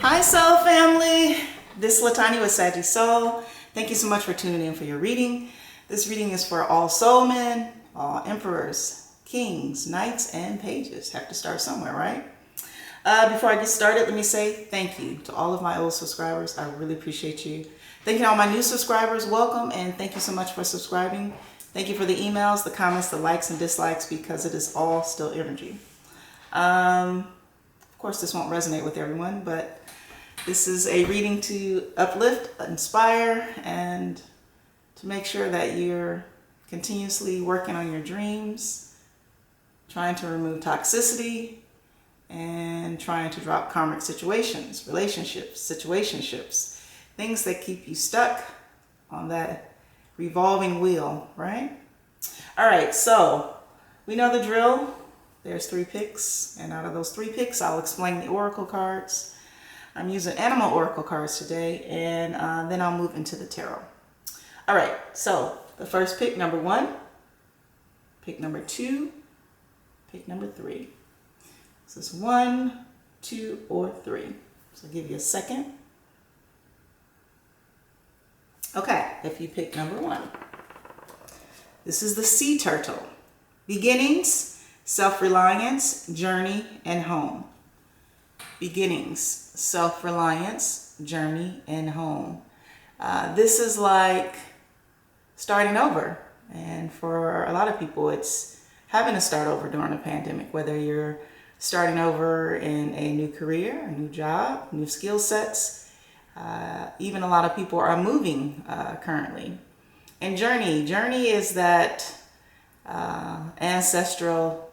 Hi Soul family, this is LaTonya with Sagittarius Soul. Thank you so much for tuning in for your reading. This reading is for all soul men, all emperors, kings, knights, and pages. Have to start somewhere, right? Before I get started, let me say thank you to all of my old subscribers. I really appreciate you. Thank you to all my new subscribers. Welcome, and thank you so much for subscribing. Thank you for the emails, the comments, the likes and dislikes, because it is all still energy. Of course, this won't resonate with everyone, but this is a reading to uplift, inspire, and to make sure that you're continuously working on your dreams, trying to remove toxicity, and trying to drop karmic situations, relationships, situationships, things that keep you stuck on that revolving wheel, right? All right, so we know the drill. There's 3 picks, and out of those 3 picks, I'll explain the oracle cards. I'm using animal oracle cards today, and then I'll move into the tarot. All right, so the first pick, number 1, pick number 2, pick number 3. So it's 1, 2, or 3. So I'll give you a second. Okay, if you pick number 1, this is the sea turtle. Beginnings, self-reliance, journey, and home. Beginnings, self-reliance, journey, and home. This is like starting over. And for a lot of people, it's having to start over during a pandemic, whether you're starting over in a new career, a new job, new skill sets. Even a lot of people are moving currently. And journey is that ancestral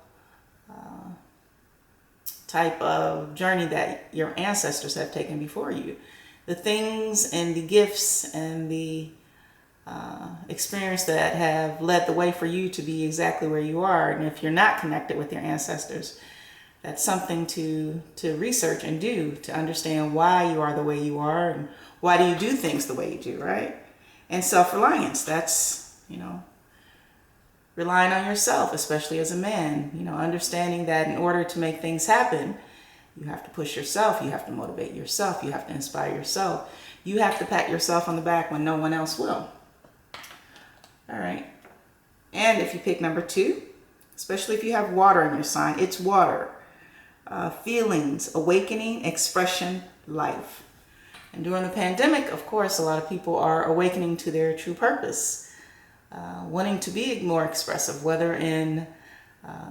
type of journey that your ancestors have taken before you. The things and the gifts and the experience that have led the way for you to be exactly where you are. And if you're not connected with your ancestors, that's something to research and do to understand why you are the way you are and why do you do things the way you do, right? And self-reliance, that's, relying on yourself, especially as a man, understanding that in order to make things happen, you have to push yourself, you have to motivate yourself, you have to inspire yourself. You have to pat yourself on the back when no one else will. All right. And if you pick number 2, especially if you have water in your sign, it's water. Feelings, awakening, expression, life. And during the pandemic, of course, a lot of people are awakening to their true purpose. Wanting to be more expressive, whether in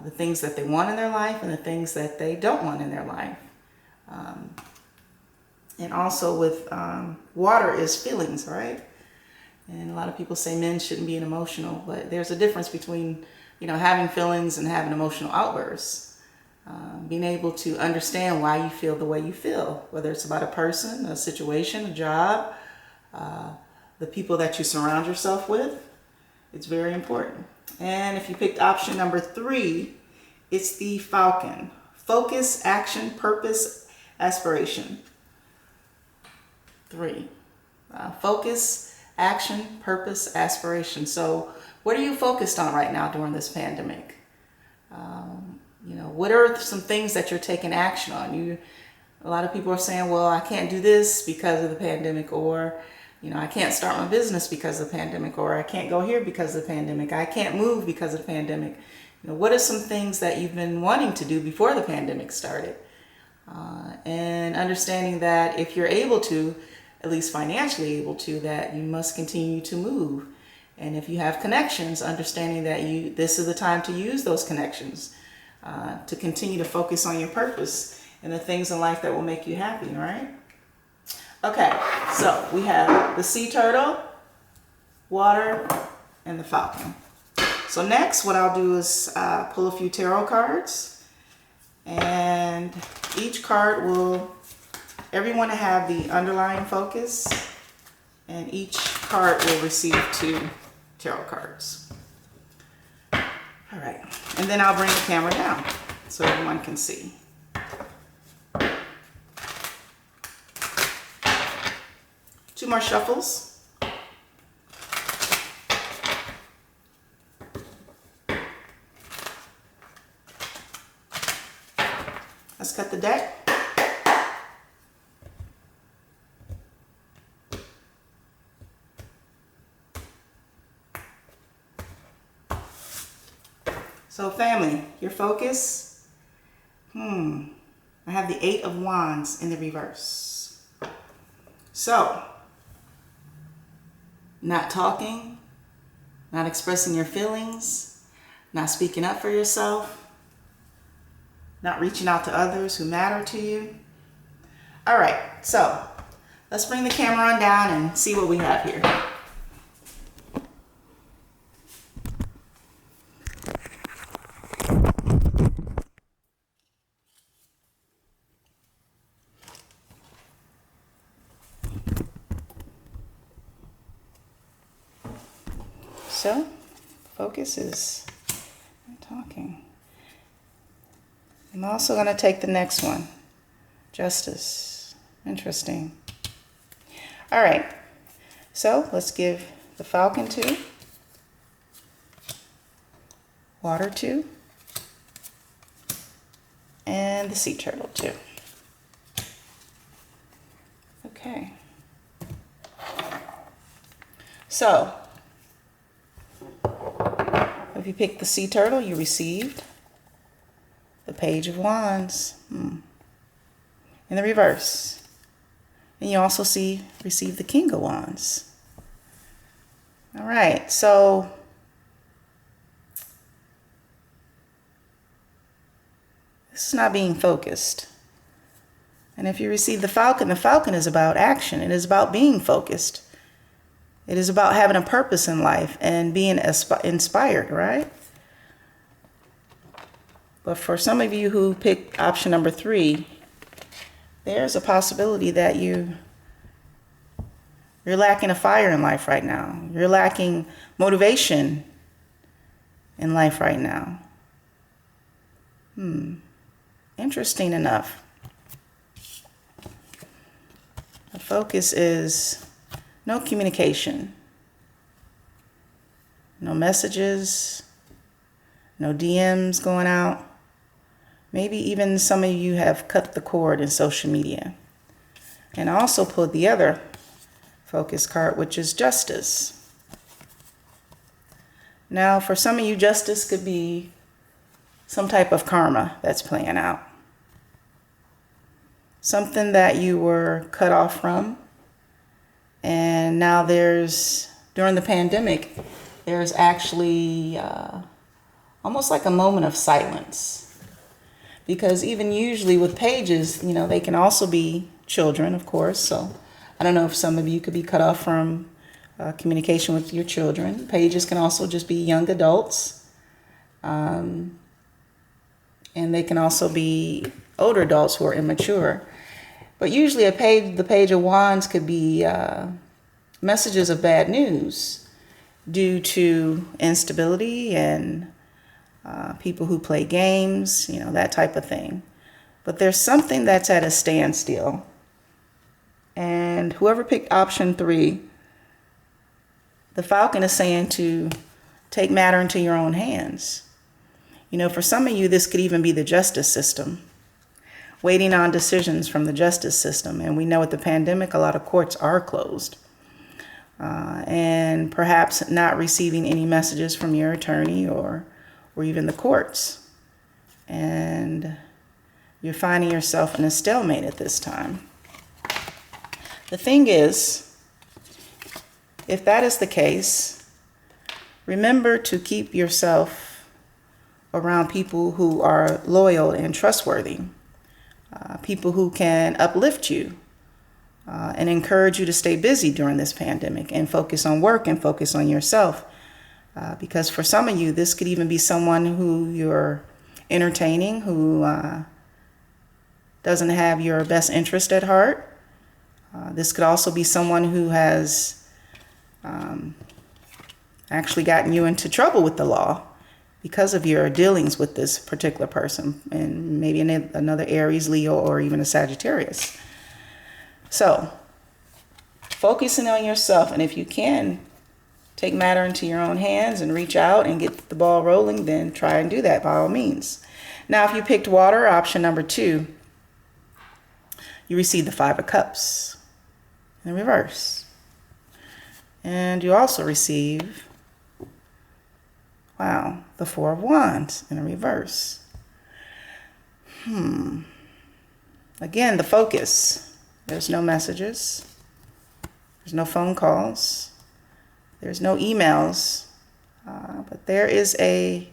the things that they want in their life and the things that they don't want in their life. And also with water is feelings, right? And a lot of people say men shouldn't be emotional, but there's a difference between, having feelings and having emotional outbursts. Being able to understand why you feel the way you feel, whether it's about a person, a situation, a job, the people that you surround yourself with. It's very important. And if you picked option number 3, it's the falcon. Focus, action, purpose, aspiration. 3. Focus, action, purpose, aspiration. So what are you focused on right now during this pandemic? What are some things that you're taking action on? A lot of people are saying, well, I can't do this because of the pandemic, or I can't start my business because of the pandemic, or I can't go here because of the pandemic. I can't move because of the pandemic. What are some things that you've been wanting to do before the pandemic started? And understanding that if you're able to, at least financially able to, that you must continue to move. And if you have connections, understanding that this is the time to use those connections to continue to focus on your purpose and the things in life that will make you happy, right? Okay, so we have the sea turtle, water, and the falcon. So next, what I'll do is pull a few tarot cards, and each card everyone will have the underlying focus, and each card will receive 2 tarot cards. All right, and then I'll bring the camera down so everyone can see. Two more shuffles. Let's cut the deck. So family, your focus. I have the 8 of Wands in the reverse. So, not talking, not expressing your feelings, not speaking up for yourself, not reaching out to others who matter to you. All right, so let's bring the camera on down and see what we have here. So, focus is talking. I'm also going to take the next one. Justice. Interesting. All right. So, let's give the Falcon 2. Water 2. And the Sea Turtle 2. Okay. So, if you pick the Sea Turtle, you received the Page of Wands in the reverse. And you also receive the King of Wands. All right, so this is not being focused. And if you receive the Falcon is about action. It is about being focused. It is about having a purpose in life and being inspired, right? But for some of you who picked option number 3, there's a possibility that you're lacking a fire in life right now. You're lacking motivation in life right now. Interesting enough. The focus is no communication, no messages, no DMs going out. Maybe even some of you have cut the cord in social media. And I also pulled the other focus card, which is Justice. Now, for some of you, justice could be some type of karma that's playing out. Something that you were cut off from. And now during the pandemic, there's actually almost like a moment of silence. Because even usually with pages, they can also be children, of course. So I don't know if some of you could be cut off from communication with your children. Pages can also just be young adults. And they can also be older adults who are immature. But usually the Page of Wands could be messages of bad news due to instability and people who play games, that type of thing. But there's something that's at a standstill. And whoever picked option 3, the Falcon is saying to take matter into your own hands. For some of you, this could even be the justice system. Waiting on decisions from the justice system. And we know with the pandemic, a lot of courts are closed. And perhaps not receiving any messages from your attorney or even the courts. And you're finding yourself in a stalemate at this time. The thing is, if that is the case, remember to keep yourself around people who are loyal and trustworthy. People who can uplift you and encourage you to stay busy during this pandemic and focus on work and focus on yourself. Because for some of you, this could even be someone who you're entertaining, who doesn't have your best interest at heart. This could also be someone who has actually gotten you into trouble with the law because of your dealings with this particular person, and maybe another Aries, Leo, or even a Sagittarius. So, focusing on yourself, and if you can take matter into your own hands and reach out and get the ball rolling, then try and do that by all means. Now, if you picked water, option number 2, you receive the 5 of Cups in reverse. And you also receive Wow, the Four of Wands in a reverse. Again, the focus. There's no messages. There's no phone calls. There's no emails. But there is a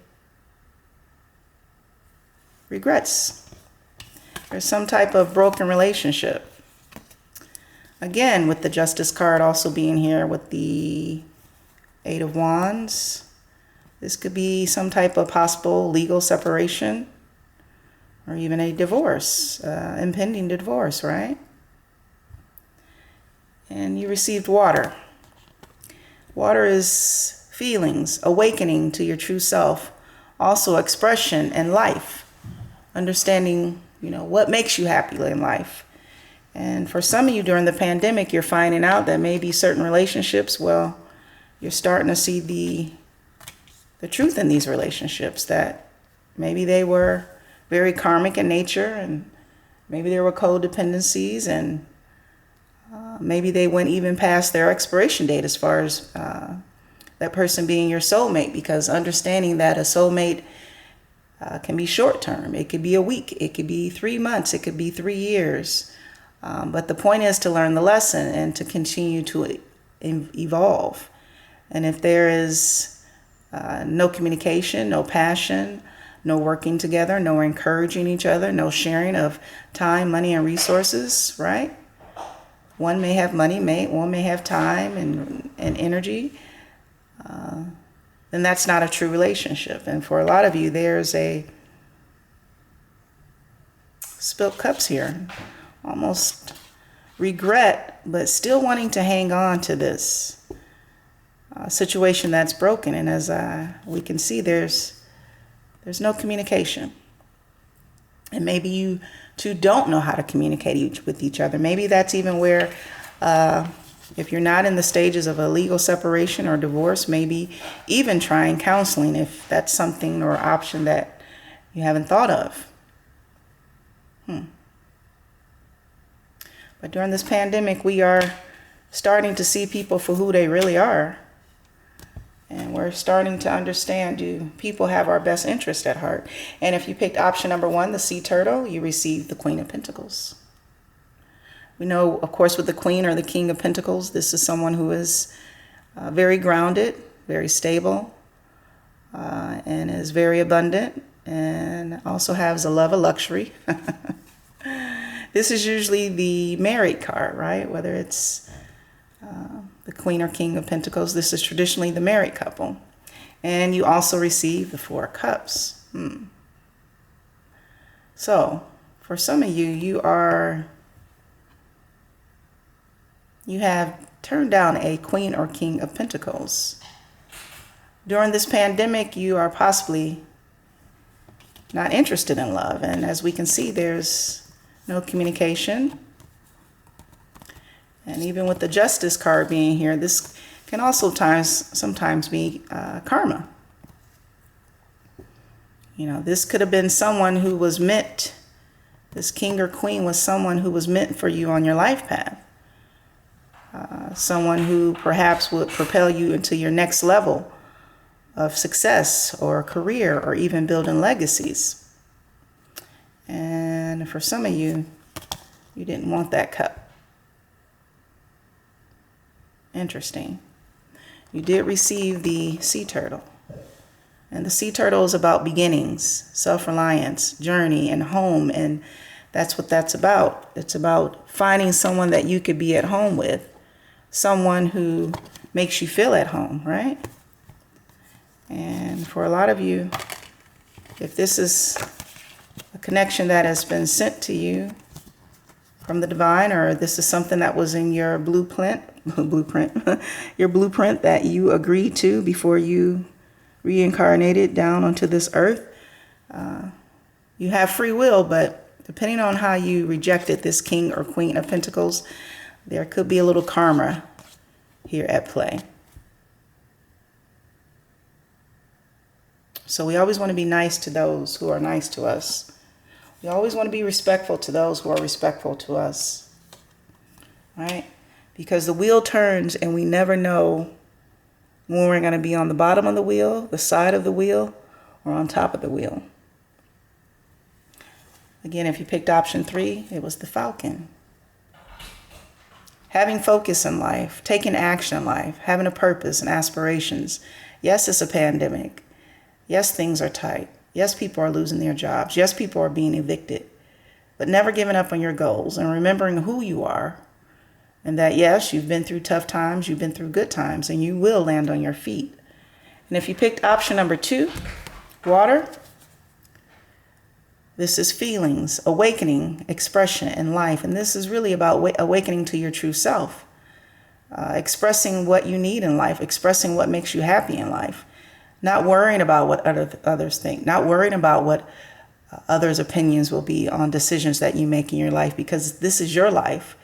regrets. There's some type of broken relationship. Again, with the Justice card also being here with the Eight of Wands. This could be some type of possible legal separation or even a divorce, impending divorce, right? And you received water. Water is feelings, awakening to your true self, also expression and life, understanding, what makes you happy in life. And for some of you during the pandemic, you're finding out that maybe certain relationships, well, you're starting to see the truth in these relationships, that maybe they were very karmic in nature, and maybe there were codependencies, and maybe they went even past their expiration date as far as that person being your soulmate, because understanding that a soulmate can be short term. It could be a week, it could be 3 months, it could be 3 years. But the point is to learn the lesson and to continue to evolve. And if there is no communication, no passion, no working together, no encouraging each other, no sharing of time, money, and resources, right? One may have money, one may have time and energy. Then that's not a true relationship. And for a lot of you, there's a spilt cups here. Almost regret, but still wanting to hang on to this situation that's broken. And as we can see, there's no communication. And maybe you two don't know how to communicate with each other. Maybe that's even where, if you're not in the stages of a legal separation or divorce, maybe even trying counseling if that's something or option that you haven't thought of. But during this pandemic, we are starting to see people for who they really are. And we're starting to understand, do people have our best interest at heart? And if you picked option number 1, the sea turtle, you received the Queen of Pentacles. We know, of course, with the Queen or the King of Pentacles, this is someone who is very grounded, very stable, and is very abundant, and also has a love of luxury. This is usually the married card, right? Whether it's the Queen or King of Pentacles, this is traditionally the married couple. And you also receive the Four of Cups. So, for some of you, you have turned down a Queen or King of Pentacles. During this pandemic, you are possibly not interested in love. And as we can see, there's no communication. And even with the Justice card being here, this can also sometimes be karma. This could have been someone who was meant, this King or Queen was someone who was meant for you on your life path. Someone who perhaps would propel you into your next level of success or career or even building legacies. And for some of you, you didn't want that cup. Interesting. You did receive the sea turtle. And the sea turtle is about beginnings, self-reliance, journey, and home. And that's what that's about. It's about finding someone that you could be at home with. Someone who makes you feel at home, right? And for a lot of you, if this is a connection that has been sent to you from the divine, or this is something that was in your blueprint, your blueprint that you agreed to before you reincarnated down onto this earth, you have free will, but depending on how you rejected this King or Queen of Pentacles, there could be a little karma here at play. So we always want to be nice to those who are nice to us. We always want to be respectful to those who are respectful to us, right? Because the wheel turns and we never know when we're going to be on the bottom of the wheel, the side of the wheel, or on top of the wheel. Again, if you picked option 3, it was the Falcon. Having focus in life, taking action in life, having a purpose and aspirations. Yes, it's a pandemic. Yes, things are tight. Yes, people are losing their jobs. Yes, people are being evicted. But never giving up on your goals and remembering who you are. And that, yes, you've been through tough times, you've been through good times, and you will land on your feet. And if you picked option number 2, water, this is feelings, awakening, expression in life. And this is really about awakening to your true self, expressing what you need in life, expressing what makes you happy in life, not worrying about what others think, not worrying about what others' opinions will be on decisions that you make in your life, because this is your life,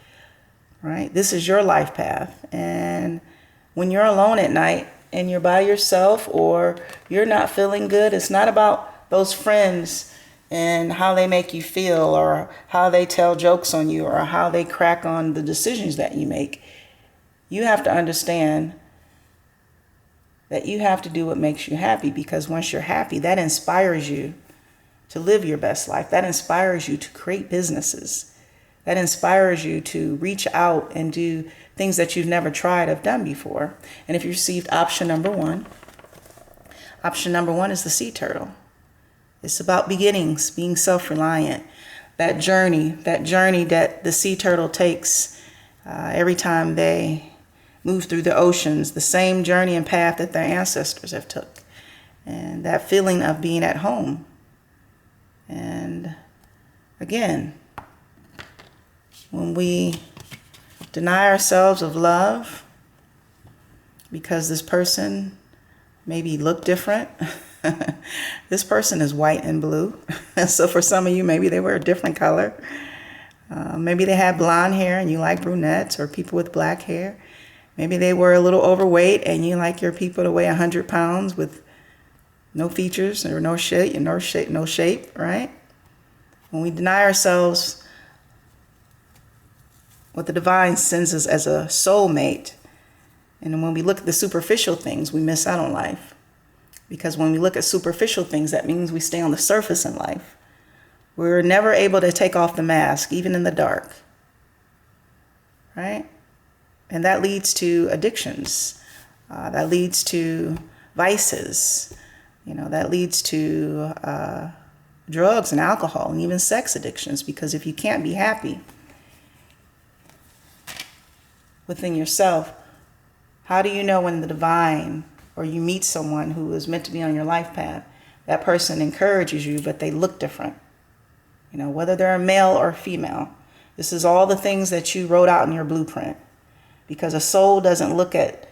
right? This is your life path. And when you're alone at night and you're by yourself or you're not feeling good, it's not about those friends and how they make you feel or how they tell jokes on you or how they crack on the decisions that you make. You have to understand that you have to do what makes you happy, because once you're happy, that inspires you to live your best life. That inspires you to create businesses. That inspires you to reach out and do things that you've never tried or done before. And if you received option number 1 is the sea turtle. It's about beginnings, being self-reliant. That journey that the sea turtle takes every time they move through the oceans, the same journey and path that their ancestors have took. And that feeling of being at home. And again, when we deny ourselves of love because this person maybe look different, this person is white and blue. So for some of you, maybe they were a different color. Maybe they had blonde hair and you like brunettes or people with black hair. Maybe they were a little overweight and you like your people to weigh 100 pounds with no features or no shape, right? When we deny ourselves what the divine sends us as a soulmate, and when we look at the superficial things, we miss out on life. Because when we look at superficial things, that means we stay on the surface in life. We're never able to take off the mask, even in the dark. Right? And that leads to addictions. That leads to vices. That leads to drugs and alcohol and even sex addictions. Because if you can't be happy within yourself, how do you know when the divine or you meet someone who is meant to be on your life path, that person encourages you, but they look different? Whether they're a male or female. This is all the things that you wrote out in your blueprint. Because a soul doesn't look at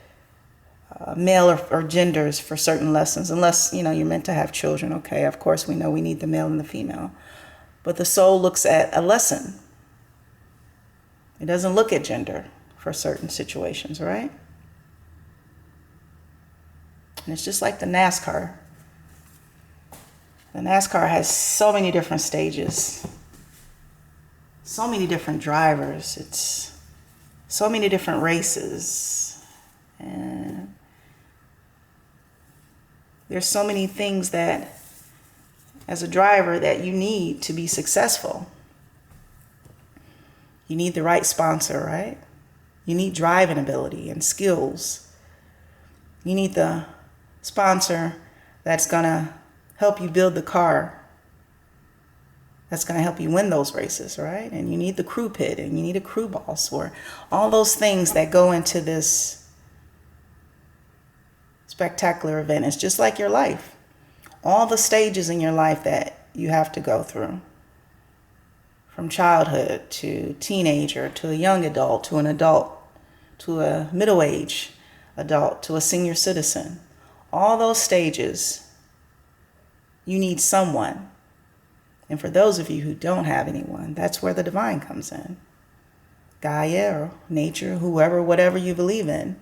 male or genders for certain lessons, unless, you're meant to have children. Okay, of course we know we need the male and the female. But the soul looks at a lesson. It doesn't look at gender for certain situations, right? And it's just like the NASCAR. The NASCAR has so many different stages, so many different drivers. It's so many different races. And there's so many things that, as a driver, that you need to be successful. You need the right sponsor, right? You need driving ability and skills. You need the sponsor that's going to help you build the car, that's going to help you win those races, right? And you need the crew pit, and you need a crew boss, or all those things that go into this spectacular event. It's just like your life. All the stages in your life that you have to go through, from childhood to teenager to a young adult to an adult to a middle-aged adult to a senior citizen. All those stages, you need someone. And for those of you who don't have anyone, that's where the divine comes in. Gaia or nature, whoever, whatever you believe in,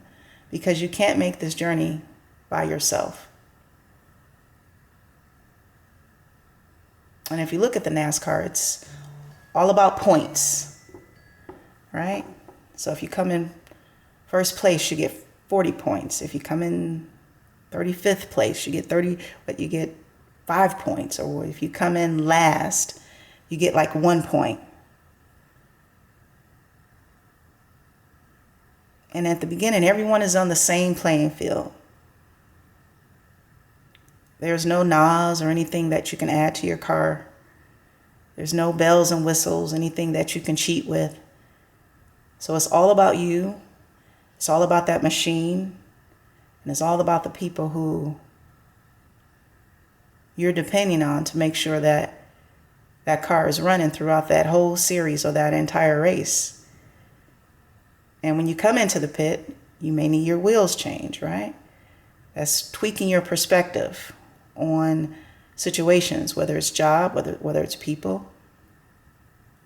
because you can't make this journey by yourself. And if you look at the NASCAR, it's all about points, right? So if you come in first place, you get 40 points. If you come in 35th place, you get 30, but you get 5 points. Or if you come in last, you get like 1 point. And at the beginning, everyone is on the same playing field. There's no NOS or anything that you can add to your car. There's no bells and whistles, anything that you can cheat with. So it's all about you. It's all about that machine. And it's all about the people who you're depending on to make sure that that car is running throughout that whole series or that entire race. And when you come into the pit, you may need your wheels changed, right? That's tweaking your perspective on situations, whether it's job, whether it's people.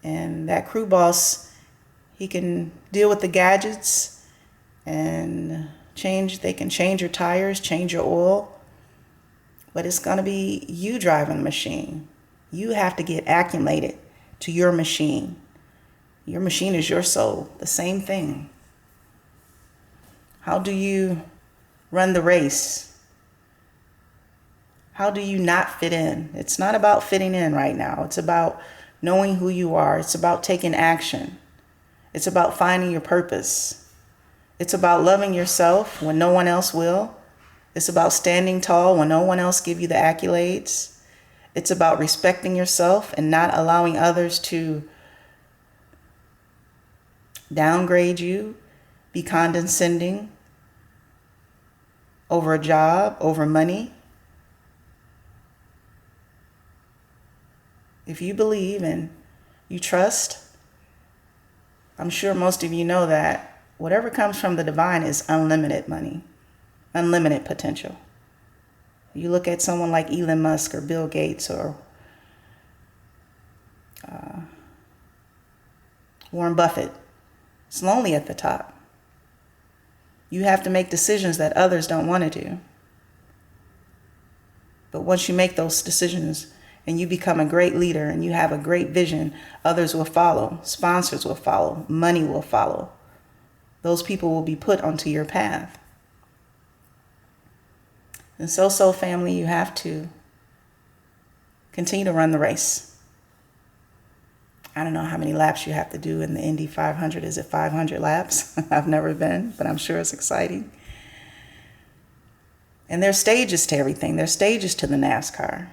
And that crew boss, he can deal with the gadgets and they can change your tires, change your oil, but it's going to be you driving the machine. You have to get acclimated to your machine. Your machine is your soul, the same thing. How do you run the race? How do you not fit in? It's not about fitting in right now. It's about knowing who you are. It's about taking action. It's about finding your purpose. It's about loving yourself when no one else will. It's about standing tall when no one else give you the accolades. It's about respecting yourself and not allowing others to downgrade you, be condescending over a job, over money. If you believe and you trust, I'm sure most of you know that whatever comes from the divine is unlimited money, unlimited potential. You look at someone like Elon Musk or Bill Gates or Warren Buffett. It's lonely at the top. You have to make decisions that others don't want to do. But once you make those decisions and you become a great leader and you have a great vision, others will follow. Sponsors will follow. Money will follow. Those people will be put onto your path. And so family, you have to continue to run the race. I don't know how many laps you have to do in the Indy 500. Is it 500 laps? I've never been, but I'm sure it's exciting. And there's stages to everything. There's stages to the NASCAR.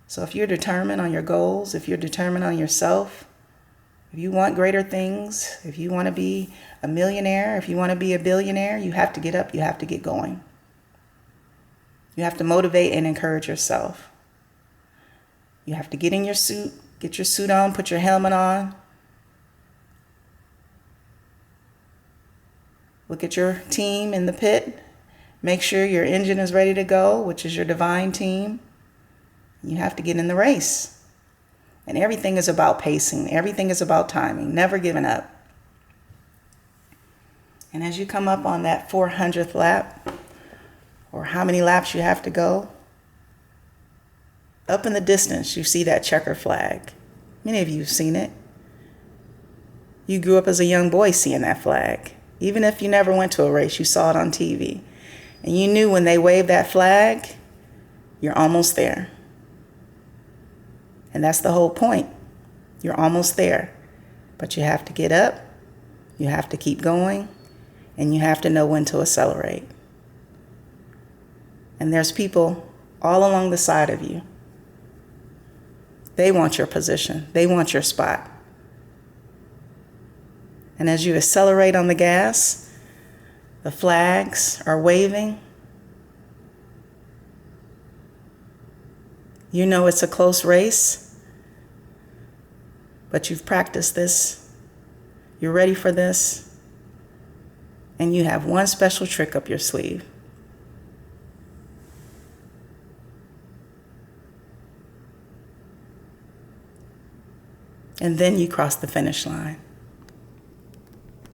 So if you're determined on your goals, if you're determined on yourself, if you want greater things, if you want to be a millionaire, if you want to be a billionaire, you have to get up, you have to get going. You have to motivate and encourage yourself. You have to get in your suit, get your suit on, put your helmet on. Look at your team in the pit. Make sure your engine is ready to go, which is your divine team. You have to get in the race. And everything is about pacing. Everything is about timing, never giving up. And as you come up on that 400th lap, or how many laps you have to go, up in the distance, you see that checker flag. Many of you have seen it. You grew up as a young boy seeing that flag. Even if you never went to a race, you saw it on TV. And you knew when they waved that flag, you're almost there. And that's the whole point. You're almost there. But you have to get up, you have to keep going, and you have to know when to accelerate. And there's people all along the side of you. They want your position. They want your spot. And as you accelerate on the gas, the flags are waving. You know it's a close race. But you've practiced this, you're ready for this, and you have one special trick up your sleeve. And then you cross the finish line.